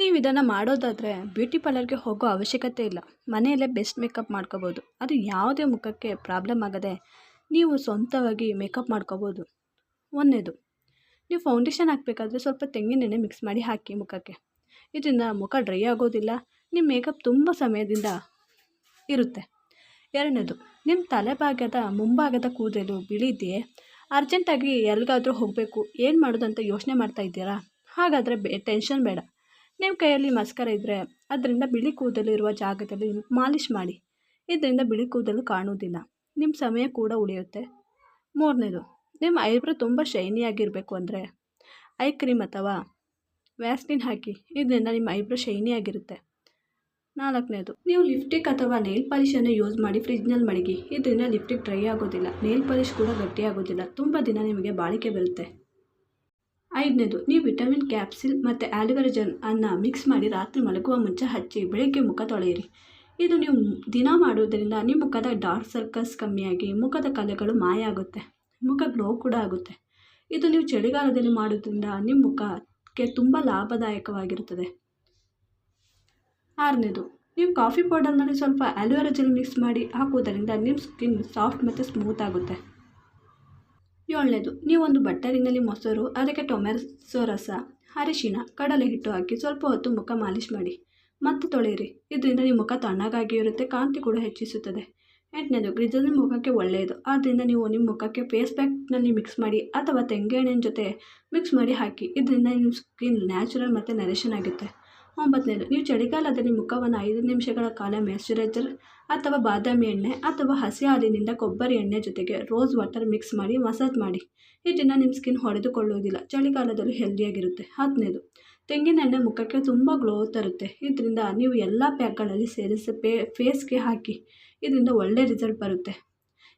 ನೀವು ಇದನ್ನು ಮಾಡೋದಾದರೆ ಬ್ಯೂಟಿ ಪಾರ್ಲರ್ಗೆ ಹೋಗೋ ಅವಶ್ಯಕತೆ ಇಲ್ಲ. ಮನೆಯಲ್ಲೇ ಬೆಸ್ಟ್ ಮೇಕಪ್ ಮಾಡ್ಕೋಬೋದು. ಅದು ಯಾವುದೇ ಮುಖಕ್ಕೆ ಪ್ರಾಬ್ಲಮ್ ಆಗದೆ ನೀವು ಸ್ವಂತವಾಗಿ ಮೇಕಪ್ ಮಾಡ್ಕೋಬೋದು. ಒಂದನೇದು, ನೀವು ಫೌಂಡೇಶನ್ ಹಾಕಬೇಕಾದ್ರೆ ಸ್ವಲ್ಪ ತೆಂಗಿನೆಣ್ಣೆ ಮಿಕ್ಸ್ ಮಾಡಿ ಹಾಕಿ ಮುಖಕ್ಕೆ. ಇದರಿಂದ ಮುಖ ಡ್ರೈ ಆಗೋದಿಲ್ಲ, ನಿಮ್ಮ ಮೇಕಪ್ ತುಂಬ ಸಮಯದಿಂದ ಇರುತ್ತೆ. ಎರಡನೇದು, ನಿಮ್ಮ ತಲೆಭಾಗದ ಮುಂಭಾಗದ ಕೂದಲು ಬಿಳಿದೆಯೇ, ಅರ್ಜೆಂಟಾಗಿ ಎಲ್ಲಿಗಾದರೂ ಹೋಗಬೇಕು, ಏನು ಮಾಡೋದು ಅಂತ ಯೋಚನೆ ಮಾಡ್ತಾ ಇದ್ದೀರಾ? ಹಾಗಾದರೆ ಟೆನ್ಷನ್ ಬೇಡ. ನಿಮ್ಮ ಕೈಯಲ್ಲಿ ಮಸ್ಕರ ಇದ್ದರೆ ಅದರಿಂದ ಬಿಳಿ ಕೂದಲು ಇರುವ ಜಾಗದಲ್ಲಿ ಮಾಲಿಷ್ ಮಾಡಿ. ಇದರಿಂದ ಬಿಳಿ ಕೂದಲು ಕಾಣುವುದಿಲ್ಲ, ನಿಮ್ಮ ಸಮಯ ಕೂಡ ಉಳಿಯುತ್ತೆ. ಮೂರನೇದು, ನಿಮ್ಮ ಐಬ್ರೋ ತುಂಬ ಶೈನಿಯಾಗಿರಬೇಕು ಅಂದರೆ ಐ ಕ್ರೀಮ್ ಅಥವಾ ವ್ಯಾಸ್ಲಿನ್ ಹಾಕಿ. ಇದರಿಂದ ನಿಮ್ಮ ಐಬ್ರೋ ಶೈನಿಯಾಗಿರುತ್ತೆ. ನಾಲ್ಕನೇದು, ನೀವು ಲಿಪ್ಸ್ಟಿಕ್ ಅಥವಾ ನೇಲ್ ಪಾಲಿಶನ್ನು ಯೂಸ್ ಮಾಡಿ ಫ್ರಿಜ್ನಲ್ಲಿ ಮಡಗಿ. ಇದರಿಂದ ಲಿಪ್ಸ್ಟಿಕ್ ಡ್ರೈ ಆಗೋದಿಲ್ಲ, ನೇಲ್ ಪಾಲಿಶ್ ಕೂಡ ಗಟ್ಟಿಯಾಗೋದಿಲ್ಲ, ತುಂಬ ದಿನ ನಿಮಗೆ ಬಾಳಿಕೆ ಬರುತ್ತೆ. ಐದನೇದು, ನೀವು ವಿಟಮಿನ್ ಕ್ಯಾಪ್ಸಿಲ್ ಮತ್ತು ಆಲಿವೆರಾ ಜೆಲ್ ಅನ್ನು ಮಿಕ್ಸ್ ಮಾಡಿ ರಾತ್ರಿ ಮಲಗುವ ಮುಂಚೆ ಹಚ್ಚಿ ಬೆಳಗ್ಗೆ ಮುಖ ತೊಳೆಯಿರಿ. ಇದು ನೀವು ದಿನ ಮಾಡುವುದರಿಂದ ನಿಮ್ಮ ಮುಖದ ಡಾರ್ಕ್ ಸರ್ಕಲ್ಸ್ ಕಮ್ಮಿಯಾಗಿ ಮುಖದ ಕಲೆಗಳು ಮಾಯ ಆಗುತ್ತೆ, ಮುಖ ಗ್ಲೋ ಕೂಡ ಆಗುತ್ತೆ. ಇದು ನೀವು ಚಳಿಗಾಲದಲ್ಲಿ ಮಾಡೋದ್ರಿಂದ ನಿಮ್ಮ ಮುಖಕ್ಕೆ ತುಂಬ ಲಾಭದಾಯಕವಾಗಿರುತ್ತದೆ. ಆರನೇದು, ನೀವು ಕಾಫಿ ಪೌಡರ್ನಲ್ಲಿ ಸ್ವಲ್ಪ ಆಲಿವೆರಾ ಜೆಲ್ ಮಿಕ್ಸ್ ಮಾಡಿ ಹಾಕುವುದರಿಂದ ನಿಮ್ಮ ಸ್ಕಿನ್ ಸಾಫ್ಟ್ ಮತ್ತು ಸ್ಮೂತ್ ಆಗುತ್ತೆ. ಏಳನೇದು, ನೀವೊಂದು ಬಟ್ಟಲಿನಲ್ಲಿ ಮೊಸರು, ಅದಕ್ಕೆ ಟೊಮೆಟೊ ರಸ, ಅರಿಶಿನ, ಕಡಲೆ ಹಿಟ್ಟು ಹಾಕಿ ಸ್ವಲ್ಪ ಹೊತ್ತು ಮುಖ ಮಾಲಿಷ್ ಮಾಡಿ ಮತ್ತೆ ತೊಳೆಯಿರಿ. ಇದರಿಂದ ನಿಮ್ಮ ಮುಖ ತಣ್ಣಗಾಗಿ ಇರುತ್ತೆ, ಕಾಂತಿ ಕೂಡ ಹೆಚ್ಚಿಸುತ್ತದೆ. ಎಂಟನೇದು, ಗ್ಲಿಸರಿನ್ ಮುಖಕ್ಕೆ ಒಳ್ಳೆಯದು. ಆದ್ದರಿಂದ ನೀವು ನಿಮ್ಮ ಮುಖಕ್ಕೆ ಫೇಸ್ ಪ್ಯಾಕ್ನಲ್ಲಿ ಮಿಕ್ಸ್ ಮಾಡಿ ಅಥವಾ ತೆಂಗಿನೆಣ್ಣೆ ಜೊತೆ ಮಿಕ್ಸ್ ಮಾಡಿ ಹಾಕಿ. ಇದರಿಂದ ನಿಮ್ಮ ಸ್ಕಿನ್ ನ್ಯಾಚುರಲ್ ಮತ್ತು ನರಿಷನ್ ಆಗುತ್ತೆ. ಒಂಬತ್ತನೇದು, ನೀವು ಚಳಿಗಾಲದಲ್ಲಿ ಮುಖವನ್ನು 5 ನಿಮಿಷಗಳ ಕಾಲ ಮಾಯ್ಶ್ಚರೈಸರ್ ಅಥವಾ ಬಾದಾಮಿ ಎಣ್ಣೆ ಅಥವಾ ಹಸಿ ಹಾಲಿನಿಂದ ಕೊಬ್ಬರಿ ಎಣ್ಣೆ ಜೊತೆಗೆ ರೋಸ್ ವಾಟರ್ ಮಿಕ್ಸ್ ಮಾಡಿ ಮಸಾಜ್ ಮಾಡಿ. ಇದರಿಂದ ನಿಮ್ಮ ಸ್ಕಿನ್ ಹೊಡೆದುಕೊಳ್ಳುವುದಿಲ್ಲ, ಚಳಿಗಾಲದಲ್ಲಿ ಹೆಲ್ದಿಯಾಗಿರುತ್ತೆ. 10ನೇದು, ತೆಂಗಿನೆಣ್ಣೆ ಮುಖಕ್ಕೆ ತುಂಬ ಗ್ಲೋ ತರುತ್ತೆ. ಇದರಿಂದ ನೀವು ಎಲ್ಲ ಪ್ಯಾಕ್ಗಳಲ್ಲಿ ಸೇರಿಸಿ ಫೇಸ್ಗೆ ಹಾಕಿ. ಇದರಿಂದ ಒಳ್ಳೆ ರಿಸಲ್ಟ್ ಬರುತ್ತೆ.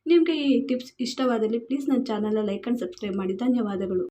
ನಿಮಗೆ ಈ ಟಿಪ್ಸ್ ಇಷ್ಟವಾದಲ್ಲಿ ಪ್ಲೀಸ್ ನನ್ನ ಚಾನಲ್ನ ಲೈಕ್ ಆ್ಯಂಡ್ ಸಬ್ಸ್ಕ್ರೈಬ್ ಮಾಡಿ. ಧನ್ಯವಾದಗಳು.